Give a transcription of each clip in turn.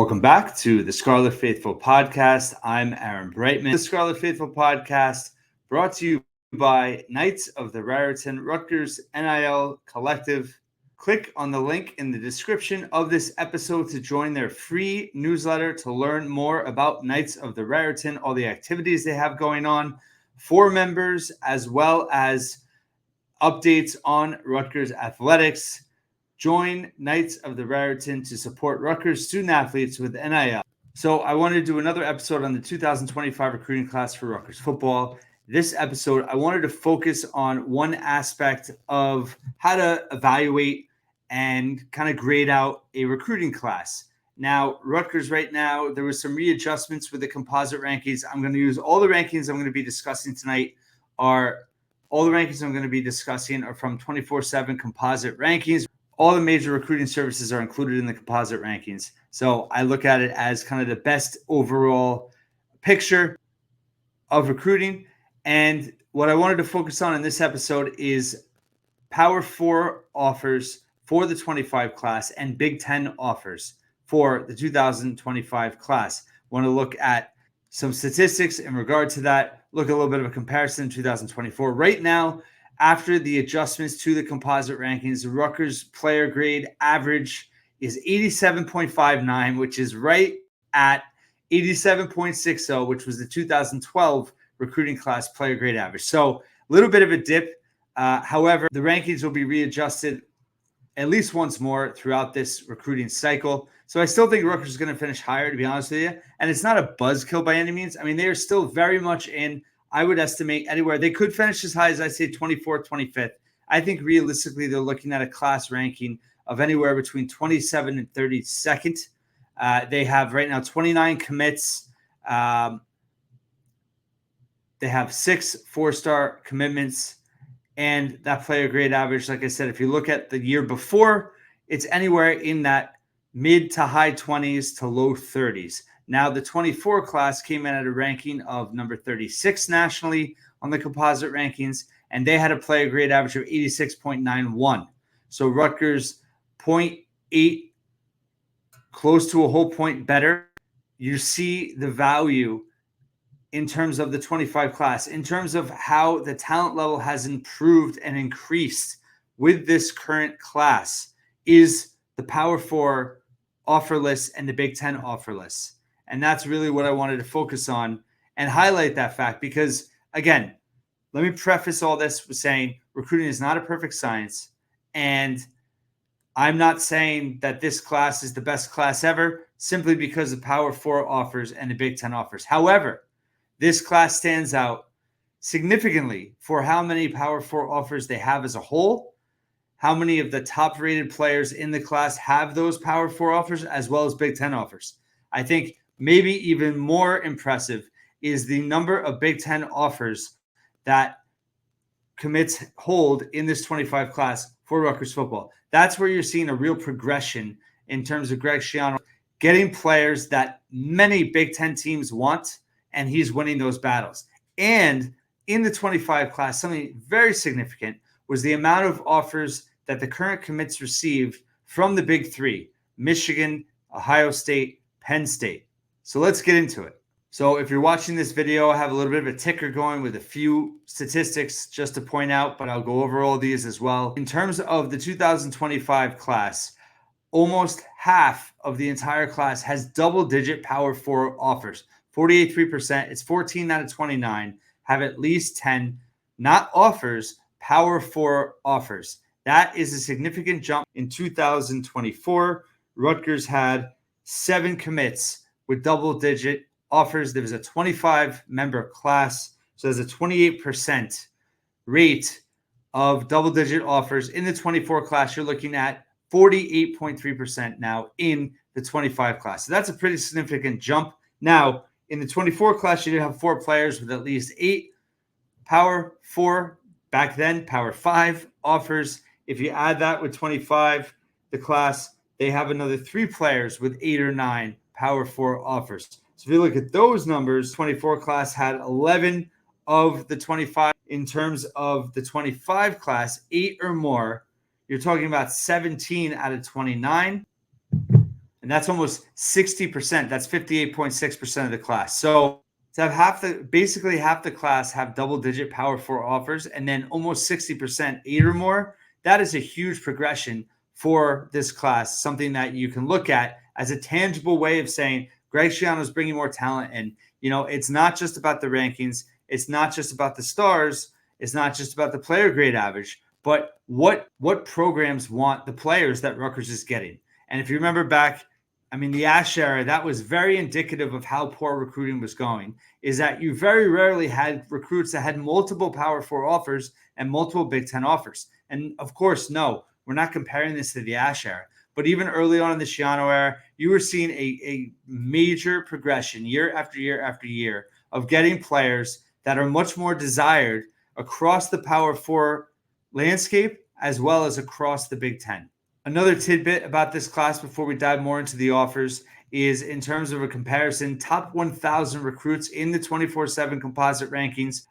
Welcome back to the Scarlet Faithful Podcast. I'm Aaron Brightman. The Scarlet Faithful Podcast brought to you by Knights of the Raritan Rutgers NIL Collective. Click on the link in the description of this episode to join their free newsletter to learn more about Knights of the Raritan, all the activities they have going on for members, as well as updates on Rutgers athletics. Join Knights of the Raritan to support Rutgers student athletes with NIL. So I wanted to do another episode on the 2025 recruiting class for Rutgers football. This episode, I wanted to focus on one aspect of how to evaluate and kind of grade out a recruiting class. Now, Rutgers right now, there was some readjustments with the composite rankings. I'm going to use all the rankings I'm going to be discussing tonight are from 24/7 composite rankings. All the major recruiting services are included in the composite rankings. So I look at it as kind of the best overall picture of recruiting. And what I wanted to focus on in this episode is Power 4 offers for the 25 class and Big Ten offers for the 2025 class. Want to look at some statistics in regard to that, look at a little bit of a comparison in 2024. Right now, after the adjustments to the composite rankings, the Rutgers player grade average is 87.59, which is right at 87.60, which was the 2012 recruiting class player grade average. So a little bit of a dip. However, the rankings will be readjusted at least once more throughout this recruiting cycle. So I still think Rutgers is going to finish higher, to be honest with you. And it's not a buzzkill by any means. I mean, they are still very much in. I would estimate anywhere. They could finish as high as, I say, 24th, 25th. I think realistically, they're looking at a class ranking of anywhere between 27th and 32nd. They have right now 29 commits. They have 6 4-star commitments. And that player grade average, like I said, if you look at the year before, it's anywhere in that mid to high 20s to low 30s. Now, the 24 class came in at a ranking of number 36 nationally on the composite rankings, and they had a player grade average of 86.91. So Rutgers 0.8, close to a whole point better. You see the value in terms of the 25 class, in terms of how the talent level has improved and increased with this current class, is the Power 4 offer list and the Big Ten offer list. And that's really what I wanted to focus on and highlight that fact because, again, let me preface all this with saying recruiting is not a perfect science. And I'm not saying that this class is the best class ever simply because of Power 4 offers and the Big Ten offers. However, this class stands out significantly for how many Power 4 offers they have as a whole, how many of the top-rated players in the class have those Power 4 offers, as well as Big Ten offers. I think maybe even more impressive is the number of Big Ten offers that commits hold in this 25 class for Rutgers football. That's where you're seeing a real progression in terms of Greg Schiano getting players that many Big Ten teams want, and he's winning those battles. And in the 25 class, something very significant was the amount of offers that the current commits received from the Big Three: Michigan, Ohio State, Penn State. So let's get into it. So if you're watching this video, I have a little bit of a ticker going with a few statistics just to point out, but I'll go over all these as well. In terms of the 2025 class, almost half of the entire class has double-digit Power 4 offers, 48.3%. It's 14 out of 29 have at least 10, not offers, Power 4 offers. That is a significant jump. In 2024, Rutgers had 7 commits with double-digit offers. There was a 25-member class, so there's a 28% rate of double-digit offers. In the 24 class, you're looking at 48.3% now in the 25 class. So that's a pretty significant jump. Now, in the 24 class, you did have 4 players with at least 8 Power 4, back then Power 5 offers. If you add that with 25, the class, they have another 3 players with 8 or 9 Power 4 offers. So if you look at those numbers, 24 class had 11 of the 25. In terms of the 25 class, 8 or more, you're talking about 17 out of 29. And that's almost 60%. That's 58.6% of the class. So to have basically half the class have double-digit Power 4 offers, and then almost 60% 8 or more, that is a huge progression for this class, something that you can look at as a tangible way of saying Greg Schiano is bringing more talent. And, it's not just about the rankings. It's not just about the stars. It's not just about the player grade average, but what programs want the players that Rutgers is getting. And if you remember back, the Ash era, that was very indicative of how poor recruiting was going, is that you very rarely had recruits that had multiple Power 4 offers and multiple Big Ten offers. And of course, no, we're not comparing this to the Ash era. But even early on in the Schiano era, you were seeing a major progression year after year after year of getting players that are much more desired across the Power 4 landscape as well as across the Big Ten. Another tidbit about this class before we dive more into the offers is in terms of a comparison, top 1,000 recruits in the 24/7 composite rankings.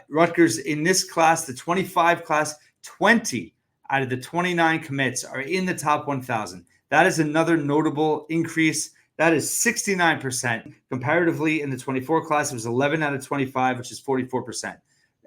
Rutgers in this class, the 25 class, 20 out of the 29 commits are in the top 1,000. That is another notable increase. That is 69%. Comparatively, in the 24 class, it was 11 out of 25, which is 44%.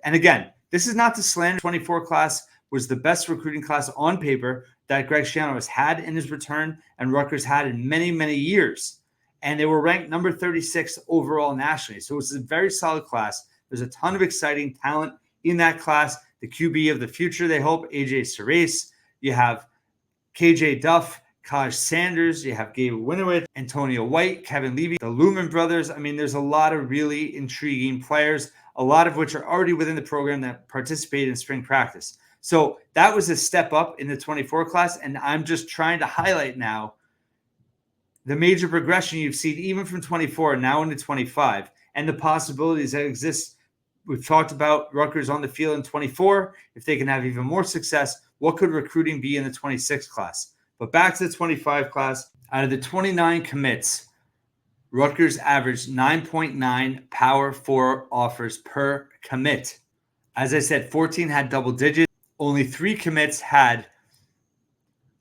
And again, this is not to slander. 24 class was the best recruiting class on paper that Greg Schiano has had in his return and Rutgers had in many, many years. And they were ranked number 36 overall nationally. So it was a very solid class. There's a ton of exciting talent in that class. The QB of the future, they hope, AJ Cerise. You have KJ Duff, Kaj Sanders. You have Gabe Winowitz, Antonio White, Kevin Levy, the Lumen brothers. There's a lot of really intriguing players, a lot of which are already within the program that participated in spring practice. So that was a step up in the 24 class. And I'm just trying to highlight now the major progression you've seen even from 24 now into 25 and the possibilities that exist. We've talked about Rutgers on the field in 24. If they can have even more success, what could recruiting be in the 26 class? But back to the 25 class, out of the 29 commits, Rutgers averaged 9.9 Power 4 offers per commit. As I said, 14 had double digits. Only 3 commits had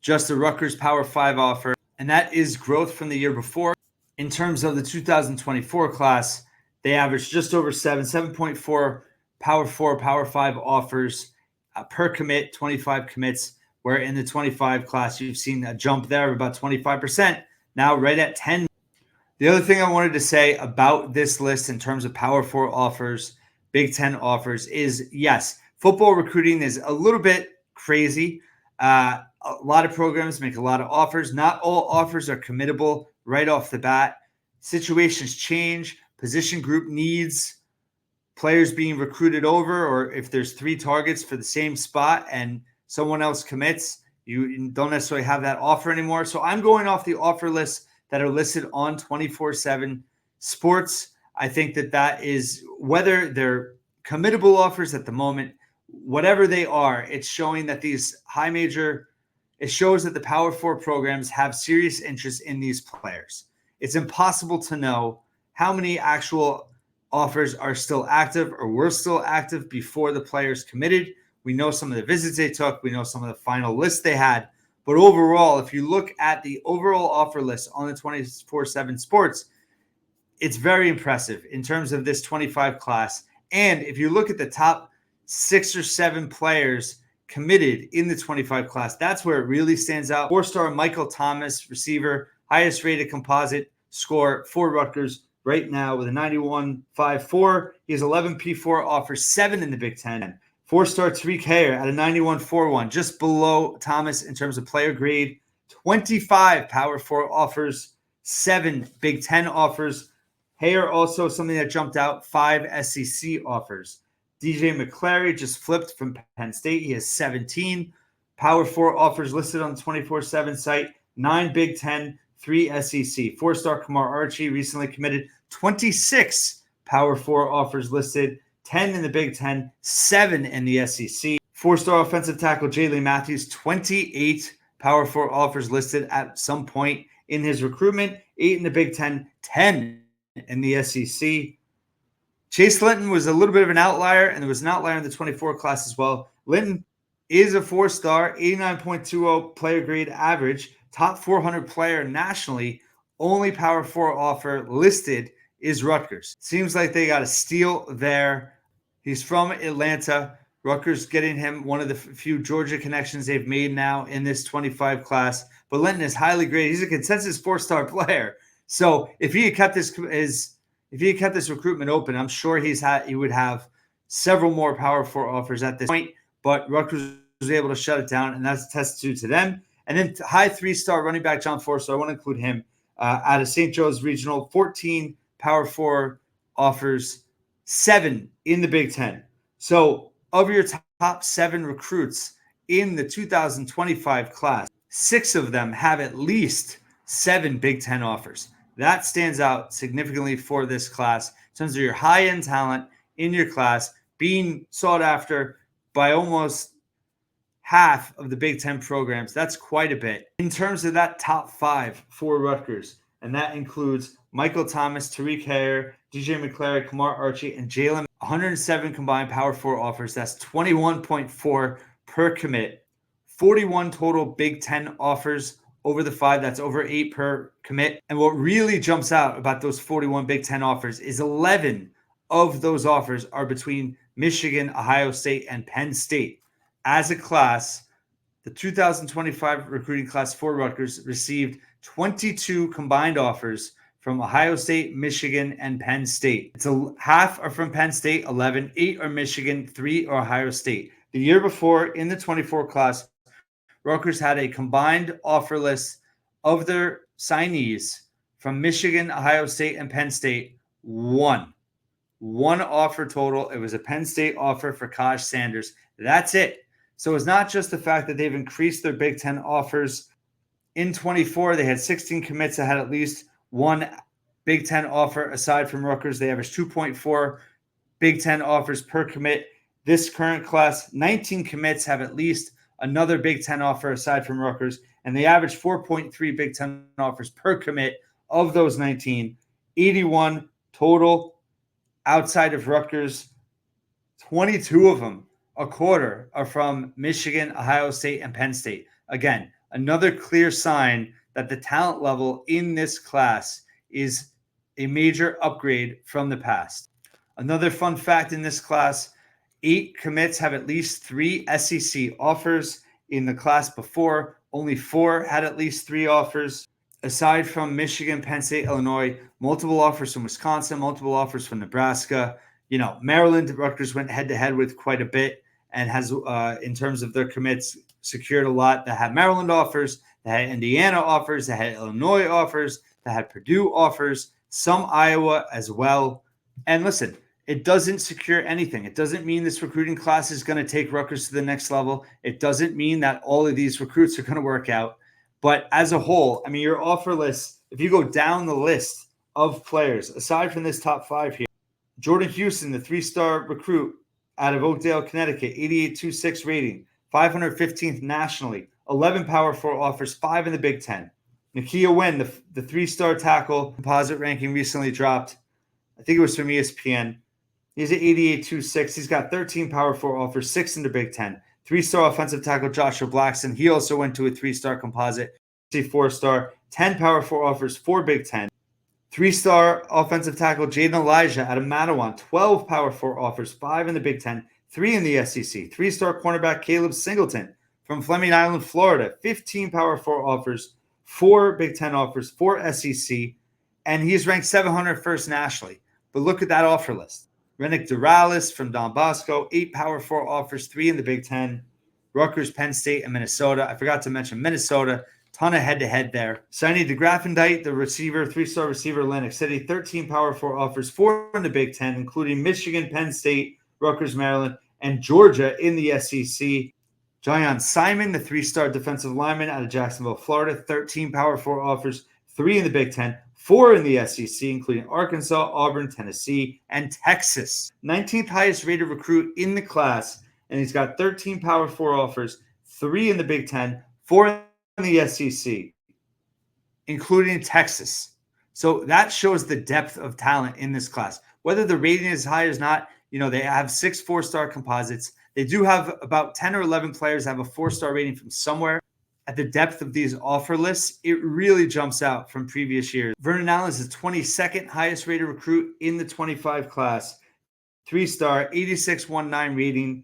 just a Rutgers Power 5 offer, and that is growth from the year before. In terms of the 2024 class, they averaged just over 7.4 Power 4, Power 5 offers per commit, 25 commits, where in the 25 class, you've seen a jump there of about 25%, now right at 10. The other thing I wanted to say about this list in terms of Power 4 offers, Big Ten offers is, yes, football recruiting is a little bit crazy. A lot of programs make a lot of offers. Not all offers are committable right off the bat. Situations change, position group needs, players being recruited over, or if there's 3 targets for the same spot and someone else commits, you don't necessarily have that offer anymore. So I'm going off the offer list that are listed on 24/7 Sports. I think that is, whether they're committable offers at the moment, whatever they are, it's showing that these it shows that the Power 4 programs have serious interest in these players. It's impossible to know how many actual offers are still active or were still active before the players committed. We know some of the visits they took. We know some of the final lists they had. But overall, if you look at the overall offer list on the 24/7 Sports, it's very impressive in terms of this 25 class. And if you look at the top 6 or 7 players committed in the 25 class, that's where it really stands out. 4-star Michael Thomas, receiver, highest rated composite score for Rutgers right now with a 91.54. He has 11 P4 offers, 7 in the Big Ten. 4-star Tariq Hayer at a 91.41, just below Thomas in terms of player grade. 25 Power 4 offers, 7 Big Ten offers. Hayer also something that jumped out, 5 SEC offers. DJ McClary just flipped from Penn State. He has 17 Power 4 offers listed on the 24/7 site, 9 Big Ten, 3 SEC. 4-star Kamar Archie recently committed, 26 Power 4 offers listed, 10 in the Big Ten, 7 in the SEC. 4-star offensive tackle Jalen Matthews, 28 Power 4 offers listed at some point in his recruitment, 8 in the Big Ten, 10 in the SEC. Chase Linton was a little bit of an outlier, and there was an outlier in the 24 class as well. Linton is a 4-star, 89.20 player grade average, top 400 player nationally. Only Power 4 offer listed is Rutgers. Seems like they got a steal there. He's from Atlanta. Rutgers getting him one of the few Georgia connections they've made now in this 25 class. But Linton is highly graded. He's a consensus 4-star player. So if he had kept this recruitment open, I'm sure he would have several more Power 4 offers at this point. But Rutgers was able to shut it down, and that's a testament to them. And then high 3-star running back John Forster, I want to include him out of St. Joe's Regional, 14 Power 4 offers, 7 in the Big Ten. So of your top 7 recruits in the 2025 class, 6 of them have at least 7 Big Ten offers. That stands out significantly for this class in terms of your high-end talent in your class being sought after by almost half of the Big Ten programs. That's quite a bit. In terms of that top 5 for Rutgers, and that includes Michael Thomas, Tariq Hare, DJ McClary, Kamar Archie, and Jalen. 107 combined Power 4 offers. That's 21.4 per commit. 41 total Big Ten offers over the 5. That's over 8 per commit. And what really jumps out about those 41 Big Ten offers is 11 of those offers are between Michigan, Ohio State, and Penn State. As a class, the 2025 recruiting class for Rutgers received 22 combined offers from Ohio State, Michigan, and Penn State. It's half are from Penn State, 11, 8 are Michigan, 3 are Ohio State. The year before, in the 24 class, Rutgers had a combined offer list of their signees from Michigan, Ohio State, and Penn State, one offer total. It was a Penn State offer for Kaj Sanders. That's it. So it's not just the fact that they've increased their Big Ten offers. In 24, they had 16 commits that had at least one Big Ten offer aside from Rutgers. They averaged 2.4 Big Ten offers per commit. This current class, 19 commits have at least another Big Ten offer aside from Rutgers, and they averaged 4.3 Big Ten offers per commit. Of those 19, 81 total outside of Rutgers. 22 of them, a quarter, are from Michigan, Ohio State, and Penn State. Again, another clear sign that the talent level in this class is a major upgrade from the past. Another fun fact in this class, 8 commits have at least 3 SEC offers. In the class before, only 4 had at least 3 offers. Aside from Michigan, Penn State, Illinois, multiple offers from Wisconsin, multiple offers from Nebraska. Maryland, Rutgers went head-to-head with quite a bit and has, in terms of their commits, secured a lot that had Maryland offers, that had Indiana offers, that had Illinois offers, that had Purdue offers, some Iowa as well. And listen, it doesn't secure anything. It doesn't mean this recruiting class is going to take Rutgers to the next level. It doesn't mean that all of these recruits are going to work out. But as a whole, I mean, your offer list, if you go down the list of players, aside from this top 5 here, Jordan Houston, the 3-star recruit out of Oakdale, Connecticut, 88.26 rating, 515th nationally, 11 Power 4 offers, 5 in the Big Ten. Nakia Wynn, the 3-star tackle, composite ranking recently dropped. I think it was from ESPN. He's at 88.26. He's got 13 Power 4 offers, 6 in the Big Ten. 3-star offensive tackle Joshua Blackson. He also went to a 3-star composite, 4-star, 10 Power 4 offers, 4 Big Ten. 3-star offensive tackle Jaden Elijah out of Mattawan, 12 Power 4 offers, 5 in the Big Ten, 3 in the SEC. 3-star cornerback Caleb Singleton from Fleming Island, Florida, 15 Power 4 offers, 4 Big Ten offers, 4 SEC, and he's ranked 701st nationally. But look at that offer list. Renick Doralis from Don Bosco, 8 Power 4 offers, 3 in the Big Ten. Rutgers, Penn State, and Minnesota. I forgot to mention Minnesota. Ton of head-to-head there. Signing DeGraffendite, the receiver, 3-star receiver, Atlantic City, 13 Power 4 offers, 4 in the Big Ten, including Michigan, Penn State, Rutgers, Maryland, and Georgia in the SEC. Jayon Simon, the 3-star defensive lineman out of Jacksonville, Florida, 13 Power 4 offers, 3 in the Big Ten, 4 in the SEC, including Arkansas, Auburn, Tennessee, and Texas. 19th highest rated recruit in the class, and he's got 13 Power 4 offers, 3 in the Big Ten, 4 in the SEC, including Texas. So that shows the depth of talent in this class. Whether the rating is high or not, they have 6 4-star composites. They do have about 10 or 11 players that have a 4-star rating from somewhere. At the depth of these offer lists, it really jumps out from previous years. Vernon Allen is the 22nd highest rated recruit in the 25 class. 3-star, 86.19 rating,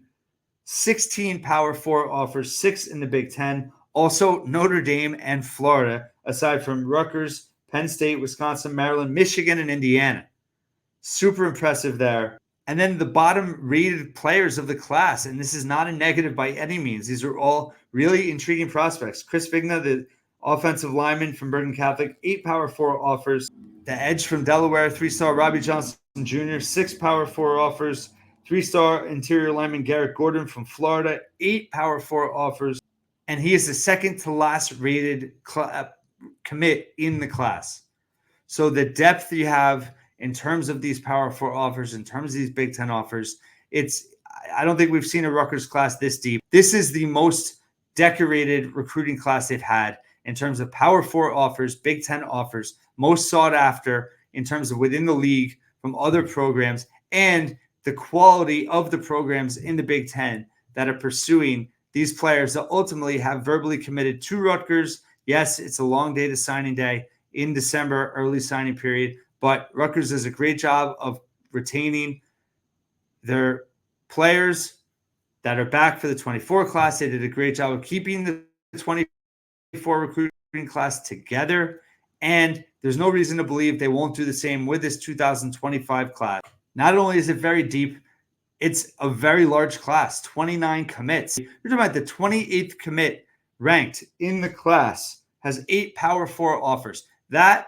16 Power 4 offers, 6 in the Big Ten. Also, Notre Dame and Florida, aside from Rutgers, Penn State, Wisconsin, Maryland, Michigan, and Indiana. Super impressive there. And then the bottom rated players of the class, and this is not a negative by any means. These are all really intriguing prospects. Chris Vigna, the offensive lineman from Bergen Catholic, 8 Power 4 offers. The edge from Delaware, 3-star Robbie Johnson Jr., 6 Power 4 offers. 3-star interior lineman Garrett Gordon from Florida, 8 Power 4 offers. And he is the second to last rated commit in the class. So the depth you have in terms of these Power 4 offers, in terms of these Big Ten offers, I don't think we've seen a Rutgers class this deep. This is the most decorated recruiting class they've had in terms of Power 4 offers, Big Ten offers, most sought after in terms of within the league from other programs, and the quality of the programs in the Big Ten that are pursuing these players that ultimately have verbally committed to Rutgers. Yes, it's a long day to signing day in December, early signing period, but Rutgers does a great job of retaining their players that are back for the 24 class. They did a great job of keeping the 24 recruiting class together, and there's no reason to believe they won't do the same with this 2025 class. Not only is it very deep, it's a very large class, 29 commits. You're talking about the 28th commit ranked in the class has 8 Power 4 offers. That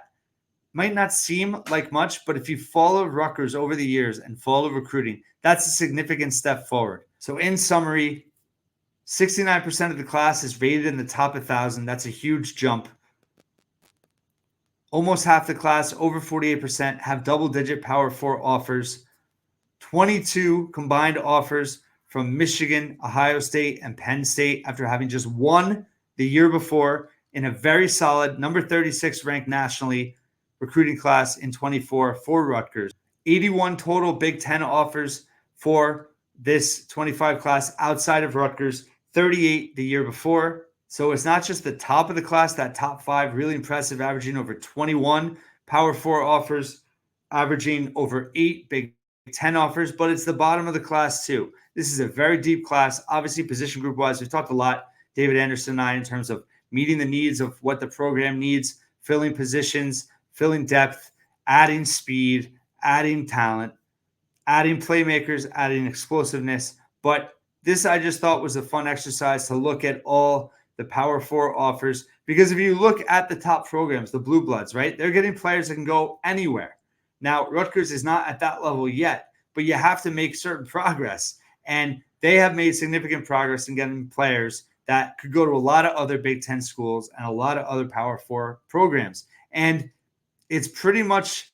might not seem like much, but if you follow Rutgers over the years and follow recruiting, that's a significant step forward. So in summary, 69% of the class is rated in the top 1,000. That's a huge jump. Almost half the class, over 48%, have double-digit Power 4 offers. 22 combined offers from Michigan, Ohio State, and Penn State after having just one the year before in a very solid number 36 ranked nationally recruiting class in 24 for Rutgers. 81 total Big Ten offers for this 25 class outside of Rutgers, 38 the year before. So it's not just the top of the class, that top 5, really impressive, averaging over 21 Power 4 offers, averaging over 8 Big Ten offers, but it's the bottom of the class too. This is a very deep class. Obviously, position group wise, we've talked a lot, David Anderson and I, in terms of meeting the needs of what the program needs, filling positions, filling depth, adding speed, adding talent, adding playmakers, adding explosiveness. But this, I just thought, was a fun exercise to look at all the Power 4 offers, because if you look at the top programs, the Blue Bloods, right, they're getting players that can go anywhere. Now, Rutgers is not at that level yet, but you have to make certain progress. And they have made significant progress in getting players that could go to a lot of other Big Ten schools and a lot of other Power 4 programs. And it's pretty much,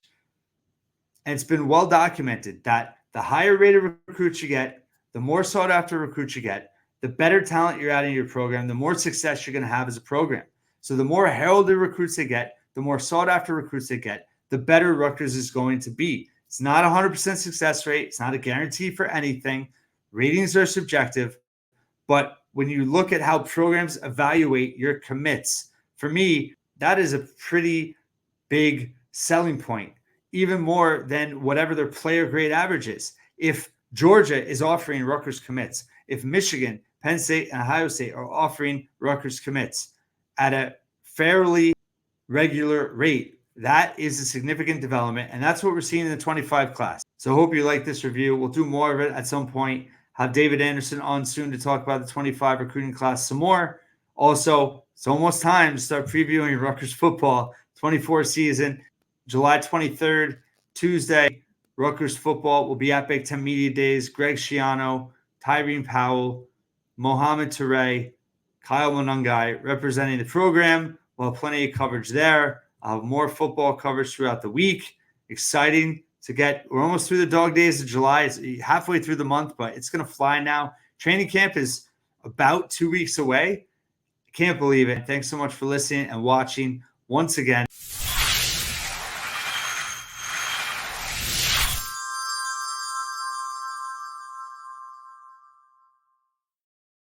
and it's been well documented, that the higher rated recruits you get, the more sought after recruits you get, the better talent you're adding to your program, the more success you're going to have as a program. So the more heralded recruits they get, the more sought after recruits they get, the better Rutgers is going to be. It's not a 100% success rate. It's not a guarantee for anything. Ratings are subjective. But when you look at how programs evaluate your commits, for me, that is a pretty big selling point, even more than whatever their player grade average is. If Georgia is offering Rutgers commits, if Michigan, Penn State, and Ohio State are offering Rutgers commits at a fairly regular rate, that is a significant development, and that's what we're seeing in the 25 class. So I hope you like this review. We'll do more of it at some point. Have David Anderson on soon to talk about the 25 recruiting class some more. Also, it's almost time to start previewing Rutgers football 24 season. July 23rd, Tuesday, Rutgers football will be at Big Ten Media Days. Greg Schiano, Tyrene Powell, Mohamed Toure, Kyle Monungai representing the program. We'll have plenty of coverage there. I'll have more football coverage throughout the week. Exciting to get. We're almost through the dog days of July. It's halfway through the month, but it's going to fly now. Training camp is about 2 weeks away. I can't believe it. Thanks so much for listening and watching once again.